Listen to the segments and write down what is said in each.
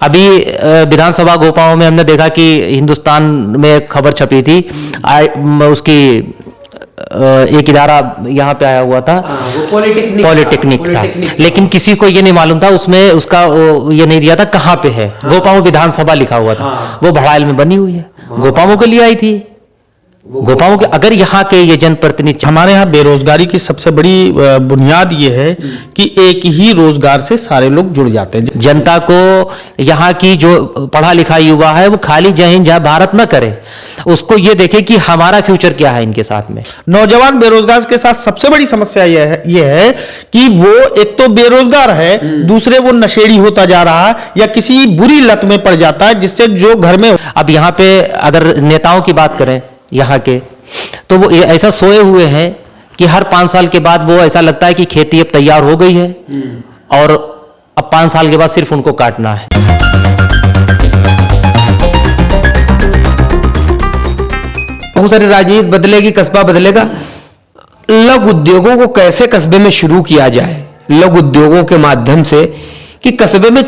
अभी विधानसभा गोपाओं में हमने देखा कि हिंदुस्तान में एक खबर छपी थी, उसकी एक इदारा यहाँ पे आया हुआ था, वो पॉलिटेक्निक था, लेकिन किसी को ये नहीं मालूम था, उसमें उसका ये नहीं दिया था कहाँ पे है। गोपाओं विधानसभा लिखा हुआ था। वो भड़ाइल में बनी हुई है, गोपाओं के लिए आई थी। गोपाओं के अगर यहाँ के ये जनप्रतिनिधि, हमारे यहाँ बेरोजगारी की सबसे बड़ी बुनियाद ये है कि एक ही रोजगार से सारे लोग जुड़ जाते हैं। जनता को यहाँ की जो पढ़ा लिखा युवा है वो खाली जय हिंद जय भारत न करे, उसको ये देखे कि हमारा फ्यूचर क्या है इनके साथ में। नौजवान बेरोजगार के साथ सबसे बड़ी समस्या ये है कि वो एक तो बेरोजगार है, दूसरे वो नशेड़ी होता जा रहा है या किसी बुरी लत में पड़ जाता है, जिससे जो घर में। अब यहाँ पे अगर नेताओं की बात करें यहाँ के, तो वो ऐसा सोए हुए हैं कि हर 5 साल के बाद वो ऐसा लगता है कि खेती अब तैयार हो गई है और अब 5 साल के बाद सिर्फ उनको काटना है। बहुत सारी राजनीति बदलेगी, कस्बा बदलेगा। लघु उद्योगों को कैसे कस्बे में शुरू किया जाए, लघु उद्योगों के माध्यम से, कि कस्बे में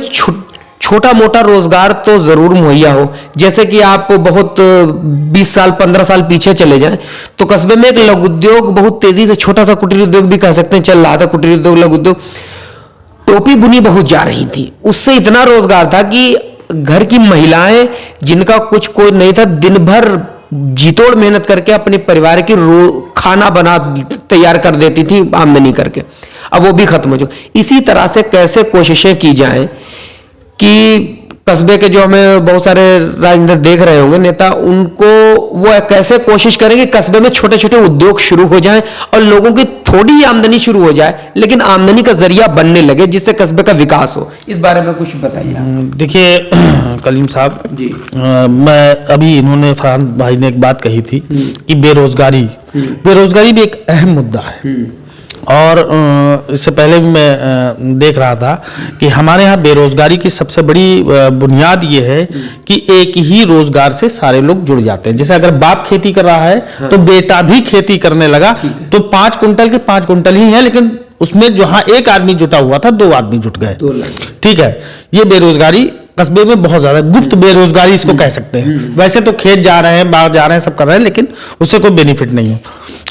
छोटा मोटा रोजगार तो जरूर मुहैया हो। जैसे कि आप बहुत 20 साल 15 साल पीछे चले जाएं तो कस्बे में एक लघु उद्योग बहुत तेजी से, छोटा सा कुटीर उद्योग भी कह सकते हैं, चल रहा था। कुटीर उद्योग, लघु उद्योग, टोपी बुनी बहुत जा रही थी, उससे इतना रोजगार था कि घर की महिलाएं जिनका कुछ कोई नहीं था, दिन भर जीतोड़ मेहनत करके अपने परिवार की खाना बना तैयार कर देती थी आमदनी करके। अब वो भी खत्म हो चुका। इसी तरह से कैसे कोशिशें की जाएं कि कस्बे के जो हमें बहुत सारे राजनीति देख रहे होंगे नेता, उनको वो कैसे कोशिश करेंगे कस्बे में छोटे छोटे उद्योग शुरू हो जाएं और लोगों की थोड़ी ही आमदनी शुरू हो जाए, लेकिन आमदनी का जरिया बनने लगे, जिससे कस्बे का विकास हो। इस बारे में कुछ बताइए। देखिए कलीम साहब जी, मैं अभी इन्होंने फरहान भाई ने एक बात कही थी कि बेरोजगारी भी एक अहम मुद्दा है। और इससे पहले भी मैं देख रहा था कि हमारे यहाँ बेरोजगारी की सबसे बड़ी बुनियाद ये है कि एक ही रोजगार से सारे लोग जुड़ जाते हैं। जैसे अगर बाप खेती कर रहा है तो बेटा भी खेती करने लगा, तो 5 कुंटल के 5 कुंटल ही है, लेकिन उसमें जहां एक आदमी जुटा हुआ था 2 आदमी जुट गए। ठीक है, ये बेरोजगारी कस्बे में बहुत ज्यादा, गुप्त बेरोजगारी इसको कह सकते हैं। वैसे तो खेत जा रहे हैं, बाहर जा रहे हैं, सब कर रहे हैं, लेकिन उससे कोई बेनिफिट नहीं है।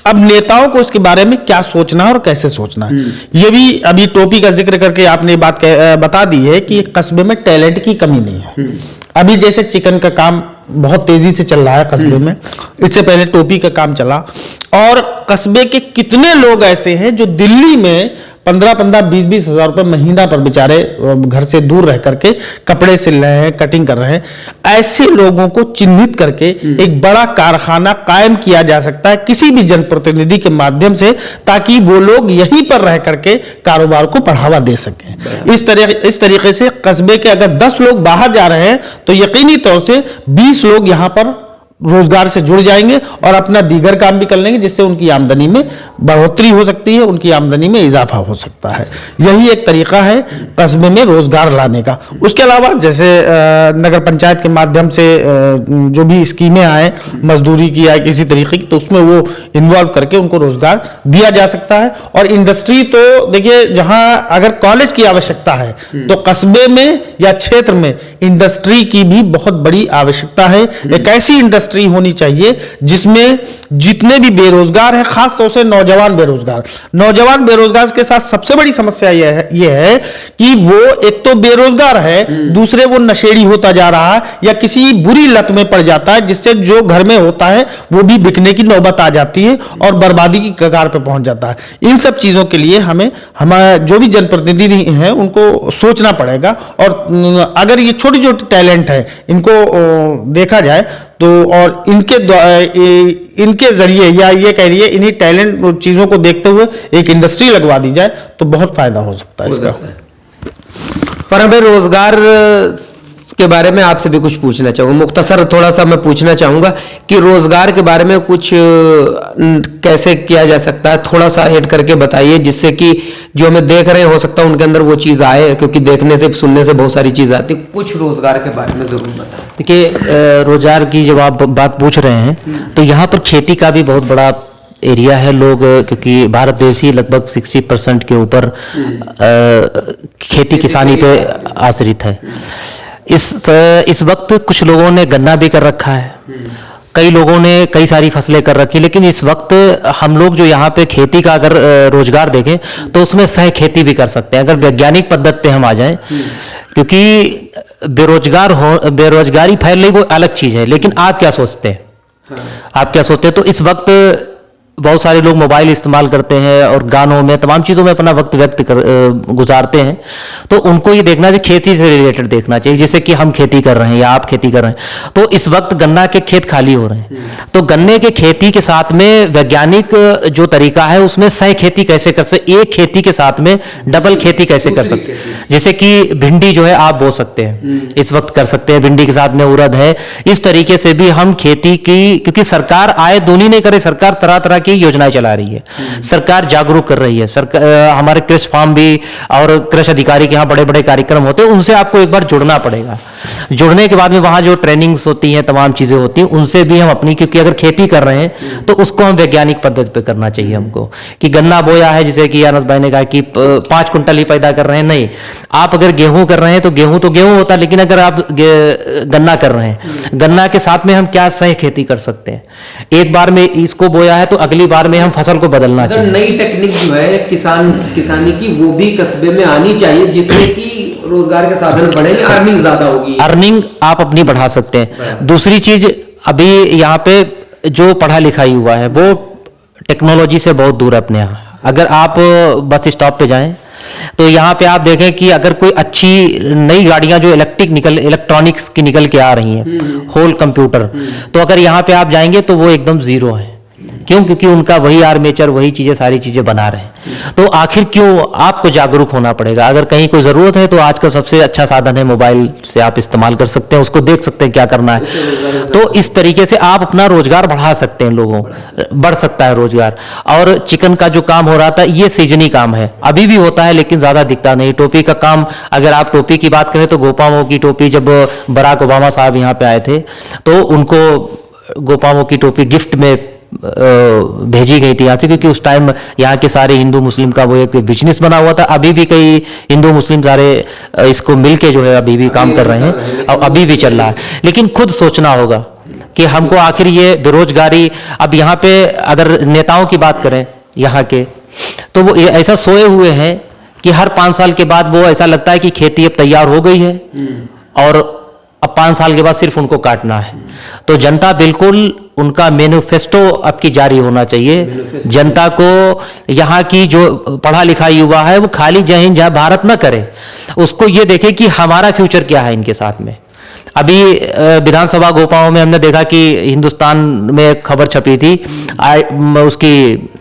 अब नेताओं को इसके बारे में क्या सोचना है और कैसे सोचना है, ये भी अभी टोपी का जिक्र करके आपने ये बात बता दी है कि कस्बे में टैलेंट की कमी नहीं है। अभी जैसे चिकन का काम बहुत तेजी से चल रहा है कस्बे में, इससे पहले टोपी का काम चला, और कस्बे के कितने लोग ऐसे हैं जो दिल्ली में 15-15, 20-20 हजार रुपए महीना पर बेचारे घर से दूर रह करके कपड़े सिल रहे हैं, कटिंग कर रहे हैं। ऐसे लोगों को चिन्हित करके एक बड़ा कारखाना कायम किया जा सकता है किसी भी जनप्रतिनिधि के माध्यम से, ताकि वो लोग यहीं पर रह करके कारोबार को बढ़ावा दे सकें। इस तरीके से कस्बे के अगर 10 लोग बाहर जा रहे हैं तो यकीनी तौर से 20 लोग यहाँ पर रोजगार से जुड़ जाएंगे और अपना दीगर काम भी कर लेंगे, जिससे उनकी आमदनी में बढ़ोतरी हो सकती है, उनकी आमदनी में इजाफा हो सकता है। यही एक तरीका है कस्बे में रोजगार लाने का। उसके अलावा जैसे नगर पंचायत के माध्यम से जो भी स्कीमें आए, मजदूरी की आए किसी तरीके की, तो उसमें वो इन्वॉल्व करके उनको रोजगार दिया जा सकता है। और इंडस्ट्री तो देखिए, जहां अगर कॉलेज की आवश्यकता है तो कस्बे में या क्षेत्र में इंडस्ट्री की भी बहुत बड़ी आवश्यकता है। एक ऐसी इंडस्ट्री होनी चाहिए जिसमें जितने भी बेरोजगार हैं, खास तौर से नौजवान बेरोजगार के साथ सबसे बड़ी समस्या यह है कि वो एक तो बेरोजगार है, दूसरे वो नशेड़ी होता जा रहा है या किसी बुरी लत में पड़ जाता है, जिससे जो घर में होता है वो भी बिकने की नौबत आ जाती है और बर्बादी की कगार पर पहुंच जाता है। इन सब चीजों के लिए हमारे जो भी जनप्रतिनिधि हैं उनको सोचना पड़ेगा। और अगर ये छोटे छोटे टैलेंट है, इनको देखा जाए तो, और इनके जरिए या ये कह रही है इन्हीं टैलेंट चीजों को देखते हुए एक इंडस्ट्री लगवा दी जाए तो बहुत फायदा हो सकता है इसका। पर भाई, रोजगार के बारे में आपसे भी कुछ पूछना चाहूँगा, मुख्तसर थोड़ा सा मैं पूछना चाहूँगा कि रोजगार के बारे में कुछ कैसे किया जा सकता है, थोड़ा सा ऐड करके बताइए, जिससे कि जो हमें देख रहे हो सकता है उनके अंदर वो चीज़ आए, क्योंकि देखने से सुनने से बहुत सारी चीज़ आती है। कुछ रोजगार के बारे में ज़रूर बताएं। देखिए, रोजगार की जब आप बात पूछ रहे हैं तो यहाँ पर खेती का भी बहुत बड़ा एरिया है। लोग, क्योंकि भारत देश ही लगभग 60% के ऊपर खेती किसानी पे आश्रित है। इस वक्त कुछ लोगों ने गन्ना भी कर रखा है, कई लोगों ने कई सारी फसलें कर रखी, लेकिन इस वक्त हम लोग जो यहाँ पे खेती का अगर रोजगार देखें तो उसमें सह खेती भी कर सकते हैं अगर वैज्ञानिक पद्धति पे हम आ जाएं, क्योंकि बेरोजगारी फैल रही वो अलग चीज़ है, लेकिन आप क्या सोचते हैं? आप क्या सोचते हैं? तो इस वक्त बहुत सारे लोग मोबाइल इस्तेमाल करते हैं और गानों में तमाम चीज़ों में अपना वक्त गुजारते हैं, तो उनको ये देखना चाहिए, खेती से रिलेटेड देखना चाहिए, जैसे कि हम खेती कर रहे हैं या आप खेती कर रहे हैं, तो इस वक्त गन्ना के खेत खाली हो रहे हैं, तो गन्ने के खेती के साथ में वैज्ञानिक जो तरीका है उसमें सह खेती कैसे कर सकते, एक खेती के साथ में डबल खेती कैसे कर सकते, जैसे कि भिंडी जो है आप बो सकते हैं, इस वक्त कर सकते हैं, भिंडी के साथ में उड़द है, इस तरीके से भी हम खेती की, क्योंकि सरकार आय दोनों नहीं करे, सरकार तरह तरह की योजनाएं चला रही है, सरकार जागरूक कर रही है, सरकार हमारे कृषि फार्म भी और कृषि अधिकारी के यहाँ बड़े बड़े कार्यक्रम होते हैं, उनसे आपको एक बार जुड़ना पड़ेगा, जुड़ने के बाद में वहाँ जो ट्रेनिंग्स होती हैं, तमाम चीज़ें होती हैं, उनसे भी हम अपनी, क्योंकि अगर खेती कर रहे हैं तो उसको हम वैज्ञानिक पद्धति पे करना चाहिए हमको, कि गन्ना बोया है, जैसे कि आनंद भाई ने कहा कि 5 कुंटल ही पैदा कर रहे हैं, नहीं, आप अगर गेहूं कर रहे हैं तो गेहूं होता है, लेकिन अगर आप गन्ना कर रहे हैं, गन्ना के साथ में हम क्या सह खेती कर सकते हैं, एक बार में इसको बोया है तो अगली बार में हम फसल को बदलना चाहिए। नई टेक्निक जो है किसानी की वो भी कस्बे में आनी चाहिए, जिससे कि रोजगार के साधन बढ़ेंगे, अर्निंग ज्यादा होगी, अर्निंग आप अपनी बढ़ा सकते हैं। दूसरी चीज, अभी यहाँ पे जो पढ़ा लिखाई हुआ है वो टेक्नोलॉजी से बहुत दूर है अपने यहाँ। अगर आप बस स्टॉप पे जाएं तो यहाँ पे आप देखें कि अगर कोई अच्छी नई गाड़ियां जो इलेक्ट्रॉनिक्स की निकल के आ रही हैं, होल कंप्यूटर, तो अगर यहाँ पे आप जाएंगे तो वो एकदम जीरो है। क्यों? क्योंकि उनका वही आर्मेचर, वही चीजें, सारी चीजें बना रहे हैं। तो आखिर क्यों? आपको जागरूक होना पड़ेगा। अगर कहीं कोई जरूरत है तो आज का सबसे अच्छा साधन है मोबाइल से आप इस्तेमाल कर सकते हैं, उसको देख सकते हैं क्या करना है। तो इस तरीके से आप अपना रोजगार बढ़ा सकते हैं, लोगों बढ़ सकता है रोजगार। और चिकन का जो काम हो रहा था, ये सीजनी काम है, अभी भी होता है लेकिन ज्यादा दिखता नहीं। टोपी का काम, अगर आप टोपी की बात करें तो गोपामो की टोपी, जब बराक ओबामा साहब यहाँ पे आए थे तो उनको गोपामो की टोपी गिफ्ट में भेजी गई थी यहाँ से, क्योंकि उस टाइम यहाँ के सारे हिंदू मुस्लिम का वो एक बिजनेस बना हुआ था। अभी भी कई हिंदू मुस्लिम सारे इसको मिलके जो है अभी भी काम कर रहे हैं और अभी भी चल रहा है। लेकिन खुद सोचना होगा कि हमको आखिर ये बेरोजगारी, अब यहाँ पे अगर नेताओं की बात करें यहाँ के, तो वो ऐसा सोए हुए हैं कि हर 5 साल के बाद वो ऐसा लगता है कि खेती अब तैयार हो गई है और अब 5 साल के बाद सिर्फ उनको काटना है। तो जनता बिल्कुल, उनका मैनिफेस्टो अब की जारी होना चाहिए। जनता को यहाँ की जो पढ़ा लिखा युवा है वो खाली जय हिंद जय भारत न करे, उसको ये देखे कि हमारा फ्यूचर क्या है इनके साथ में। अभी विधानसभा गोपाओं में हमने देखा कि हिंदुस्तान में एक खबर छपी थी, उसकी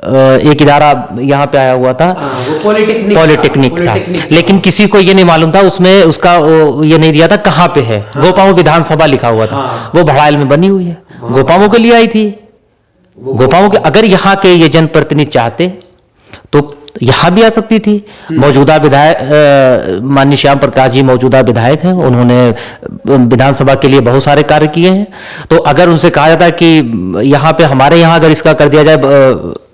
एक इदारा यहाँ पे आया हुआ था, वो पॉलिटेक्निक था, लेकिन किसी को ये नहीं मालूम था, उसमें उसका ये नहीं दिया था कहाँ पे है। गोपाओं विधानसभा लिखा हुआ था, वो भड़ाइल में बनी हुई है, गोपाओं के लिए आई थी। गोपाओं के अगर यहाँ के ये जनप्रतिनिधि चाहते तो यहाँ भी आ सकती थी। मौजूदा विधायक माननीय श्याम प्रकाश जी मौजूदा विधायक हैं, उन्होंने विधानसभा के लिए बहुत सारे कार्य किए हैं। तो अगर उनसे कहा जाता है कि यहाँ पे हमारे यहाँ अगर इसका कर दिया जाए,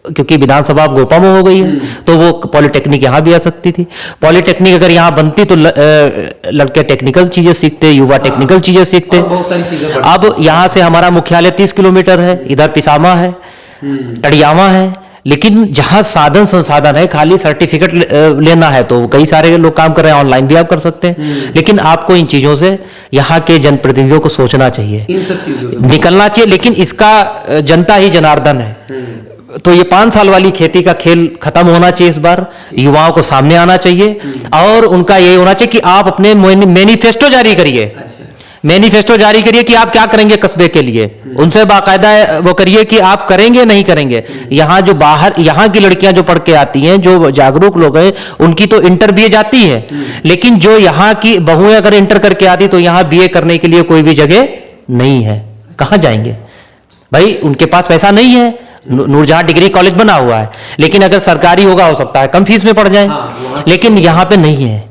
क्योंकि विधानसभा अब गोपामो हो गई है, तो वो पॉलिटेक्निक यहाँ भी आ सकती थी। पॉलिटेक्निक अगर यहाँ बनती तो लड़के टेक्निकल चीजें सीखते, युवा टेक्निकल चीजें सीखते। अब यहाँ से हमारा मुख्यालय 30 किलोमीटर है, इधर पिसामा है, टड़ियामा है, लेकिन जहां साधन संसाधन है, खाली सर्टिफिकेट लेना है तो कई सारे लोग काम कर रहे हैं, ऑनलाइन भी आप कर सकते हैं। लेकिन आपको इन चीजों से यहाँ के जनप्रतिनिधियों को सोचना चाहिए, इन सब चीजों निकलना चाहिए। लेकिन इसका जनता ही जनार्दन है, तो ये 5 साल वाली खेती का खेल खत्म होना चाहिए। इस बार युवाओं को सामने आना चाहिए और उनका ये होना चाहिए कि आप अपने मैनिफेस्टो जारी करिए, मैनिफेस्टो जारी करिए कि आप क्या करेंगे कस्बे के लिए। उनसे बाकायदा वो करिए कि आप करेंगे नहीं करेंगे। यहाँ जो बाहर, यहाँ की लड़कियां जो पढ़ के आती हैं, जो जागरूक लोग हैं, उनकी तो इंटर बीए जाती है, लेकिन जो यहाँ की बहुएं अगर इंटर करके आती तो यहाँ बीए करने के लिए कोई भी जगह नहीं है, कहाँ जाएंगे भाई? उनके पास पैसा नहीं है। नूरजहां डिग्री कॉलेज बना हुआ है, लेकिन अगर सरकारी होगा हो सकता है कम फीस में पढ़ जाए, लेकिन यहाँ पे नहीं है।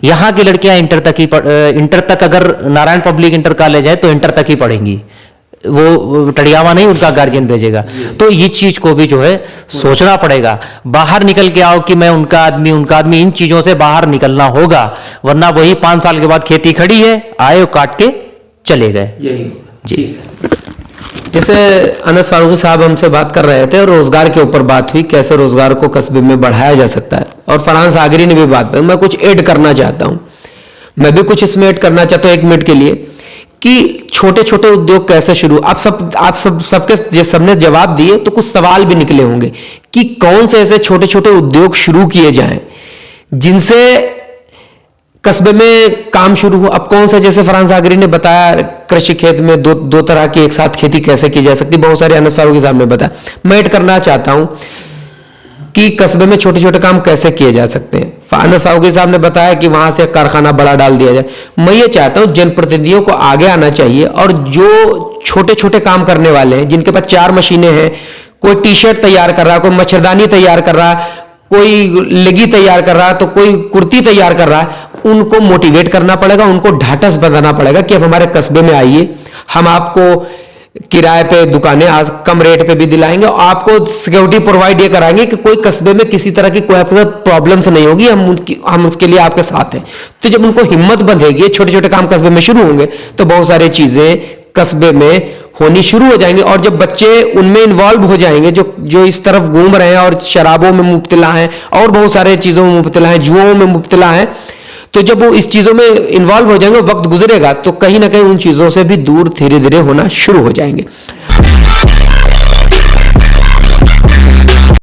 यहाँ की लड़कियां इंटर तक अगर नारायण पब्लिक इंटर कॉलेज है तो इंटर तक ही पढ़ेंगी, वो टड़ियावा नहीं उनका गार्जियन भेजेगा। तो ये चीज को भी जो है सोचना पड़ेगा, बाहर निकल के आओ कि मैं उनका आदमी, इन चीजों से बाहर निकलना होगा, वरना वही 5 साल के बाद खेती खड़ी है, आए काट के चले गए। यही जी। जैसे अनस फारूकी साहब हमसे बात कर रहे थे, रोजगार के ऊपर बात हुई, कैसे रोजगार को कस्बे में बढ़ाया जा सकता है, और फरहान सागरी ने भी बात की। मैं कुछ ऐड करना चाहता हूं, मैं भी कुछ इसमें ऐड करना चाहता हूं 1 मिनट के लिए, कि छोटे छोटे उद्योग कैसे शुरू। आप सबके सबने जवाब दिए, तो कुछ सवाल भी निकले होंगे कि कौन से ऐसे छोटे छोटे उद्योग शुरू किए जाएं जिनसे कस्बे में काम शुरू हो। अब कौन सा, जैसे फरहान सागरी ने बताया कृषि खेत में दो तरह की एक साथ खेती कैसे की जा सकती, बहुत सारे अनस फारूकी साहब ने बताया। मैं ऐड करना चाहता हूं कि कस्बे में छोटे छोटे काम कैसे किए जा सकते हैं। अनस फारूकी साहब ने बताया कि वहां से कारखाना बड़ा डाल दिया जाए। मैं ये चाहता हूं जनप्रतिनिधियों को आगे आना चाहिए, और जो छोटे छोटे काम करने वाले हैं, जिनके पास 4 मशीनें हैं, कोई टी शर्ट तैयार कर रहा है, कोई मच्छरदानी तैयार कर रहा है, कोई लेगी तैयार कर रहा है, तो कोई कुर्ती तैयार कर रहा है, उनको मोटिवेट करना पड़ेगा, उनको ढांढस बनाना पड़ेगा कि अब हमारे कस्बे में आइए, हम आपको किराए पे दुकानें आज कम रेट पे भी दिलाएंगे, और आपको सिक्योरिटी प्रोवाइड ये कराएंगे कि कोई कस्बे में किसी तरह की कोई आपके साथ प्रॉब्लम्स नहीं होगी, हम उसके लिए आपके साथ हैं। तो जब उनको हिम्मत बंधेगी, छोटे छोटे काम कस्बे में शुरू होंगे, तो बहुत सारी चीजें कस्बे में होनी शुरू हो जाएंगे। और जब बच्चे उनमें इन्वॉल्व हो जाएंगे, जो इस तरफ घूम रहे हैं और शराबों में मुब्तला हैं और बहुत सारे चीजों में मुब्तला हैं, जुओं में मुब्तला हैं, तो जब वो इस चीजों में इन्वॉल्व हो जाएंगे, वक्त गुजरेगा तो कहीं ना कहीं उन चीजों से भी दूर धीरे धीरे होना शुरू हो जाएंगे।